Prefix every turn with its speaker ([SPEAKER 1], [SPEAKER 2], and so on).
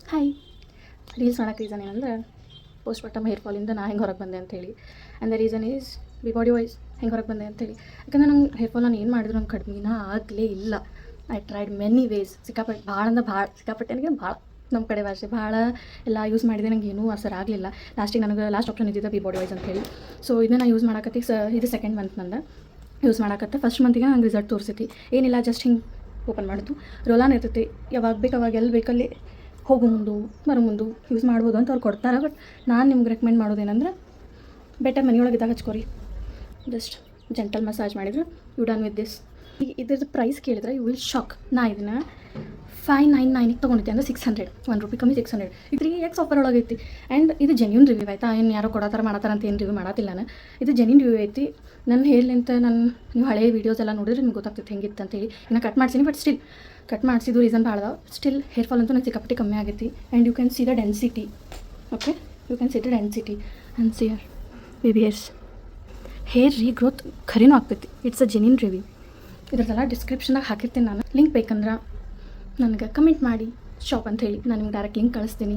[SPEAKER 1] Hi. Reels ಮಾಡೋಕ್ಕೆ reason ಏನಂದ್ರೆ post mortem hair ಫಾಲಿಂದ ನಾ ಹೆಂಗೆ ಹೊರಗೆ ಬಂದೆ ಅಂತೇಳಿ. And the reason is be body wise ಹೆಂಗೆ ಹೊರಗೆ ಬಂದೆ ಅಂತೇಳಿ. ಯಾಕಂದ್ರೆ ನಂಗೆ ಹೇರ್ ಫಾಲ್ ನಾನು ಏನು ಮಾಡಿದ್ರು ನಂಗೆ ಕಡಿಮೆನ ಆಗಲೇ ಇಲ್ಲ. ಐ ಟ್ರೈಡ್ ಮೆನಿ ವೇಸ್, ಸಿಕ್ಕಾಪಟ್ಟೆ ಭಾಳ ಅಂದ್ರೆ ಭಾಳ ಸಿಕ್ಕಾಪಟ್ಟೆ ನನಗೆ ಭಾಳ ನಮ್ಮ ಕಡೆ ಭಾಷೆ ಭಾಳ ಎಲ್ಲ ಯೂಸ್ ಮಾಡಿದೆ, ನಂಗೆ ಏನೂ ಅಸರ ಆಗಲಿಲ್ಲ. ಲಾಸ್ಟಿಗೆ ನನಗೆ ಲಾಸ್ಟ್ ಆಪ್ಷನ್ ಇದ್ದಿದ್ದು ಬಿ ಬಾಡಿ ವೈಸ್ ಅಂತೇಳಿ. ಸೊ ಇದನ್ನ ನಾನು ಯೂಸ್ ಮಾಡಕತ್ತಿ ಇದು ಸೆಕೆಂಡ್ ಮಂತ್ ನಂದು ಯೂಸ್ ಮಾಡಕತ್ತೆ. ಫಸ್ಟ್ ಮಂತಿಗೆ ನಂಗೆ ರಿಸಲ್ಟ್ ತೋರಿಸೈತಿ. ಏನಿಲ್ಲ, ಜಸ್ಟ್ ಹಿಂಗೆ ಓಪನ್ ಮಾಡೋದು, ರೋಲಾನ್ ಇರ್ತೈತಿ, ಯಾವಾಗ ಬೇಕು ಅವಾಗ ಎಲ್ಲಿ ಬೇಕಲ್ಲಿ ಹೋಗೋ ಮುಂದು ಬರೋ ಮುಂದು ಯೂಸ್ ಮಾಡ್ಬೋದು ಅಂತ ಅವ್ರು ಕೊಡ್ತಾರೆ. ಬಟ್ ನಾನು ನಿಮ್ಗೆ ರೆಕಮೆಂಡ್ ಮಾಡೋದೇನೆಂದ್ರೆ ಬೆಟರ್ ಮನೆಯೊಳಗೆ ಇದ್ದಾಗ ಹಚ್ಕೋರಿ. ಜಸ್ಟ್ ಜೆಂಟಲ್ ಮಸಾಜ್ ಮಾಡಿದ್ರೆ ಯು ಡನ್ ವಿತ್ ದಿಸ್. ಈಗ ಇದ್ರದ್ದು ಪ್ರೈಸ್ ಕೇಳಿದ್ರೆ ಯು ವಿಲ್ ಶಾಕ್. ನಾ ಇದನ್ನು 599ಗೆ ತೊಗೊಂಡಿದ್ದೆ, ಅಂದರೆ 600, ₹1 ಕಮ್ಮಿ 600. ಇದು 3x ಆಫರ್ ಒಳಗೆ ಐತಿ. ಆ್ಯಂಡ್ ಇದು ಜೆನ್ಯೂನ್ ರಿವ್ಯೂ ಆಯಿತಾ, ಏನು ಯಾರೋ ಕೊಡೋಥರ ಮಾಡತ್ತಾರ ಅಂತ ಏನು ರಿವ್ಯೂ ಮಾಡತ್ತಿಲ್ಲ ನಾನು. ಇದು ಜೆನ್ಯೂನ್ ರಿವ್ಯೂ ಐತಿ. ನನ್ನ ಹೇರ್ಲಿಂತ ನೀವು ಹಳೆಯ ವೀಡಿಯೋಸ್ ಎಲ್ಲ ನೋಡಿದ್ರೆ ನಿಮ್ಗೆ ಗೊತ್ತಾಗ್ತೈತೆ ಹೆಂಗಿತ್ತು ಅಂತೇಳಿ. ಇನ್ನು ಕಟ್ ಮಾಡ್ಸೀನಿ, ಬಟ್ ಸ್ಟಿಲ್ ಕಟ್ ಮಾಡಿಸಿದ್ದು ರೀಸನ್ ಭಾಳ ಅದಾವೆ. ಸ್ಟಿಲ್ ಹೇರ್ ಫಾಲ್ ಅಂತೂ ನಂಗೆ ಸಿಕ್ಕಾಪಟ್ಟೆ ಕಮ್ಮಿ ಆಗೈತಿ. And you can see the density. Okay, you can see the density and see your baby hair regrowth ಖರೀನೂ ಆಗ್ತೈತಿ. It's a genuine review. ಇದ್ರದ್ದೆಲ್ಲ ಡಿಸ್ಕ್ರಿಪ್ಷನಾಗ ಹಾಕಿರ್ತೀನಿ ನಾನು. ಲಿಂಕ್ ಬೇಕಂದ್ರೆ ನನಗೆ ಕಮೆಂಟ್ ಮಾಡಿ ಶಾಪ್ ಅಂತ ಹೇಳಿ, ನಾನು ನಿಮ್ಗೆ ಡೈರೆಕ್ಟ್ ಲಿಂಕ್ ಕಳಿಸ್ತೀನಿ.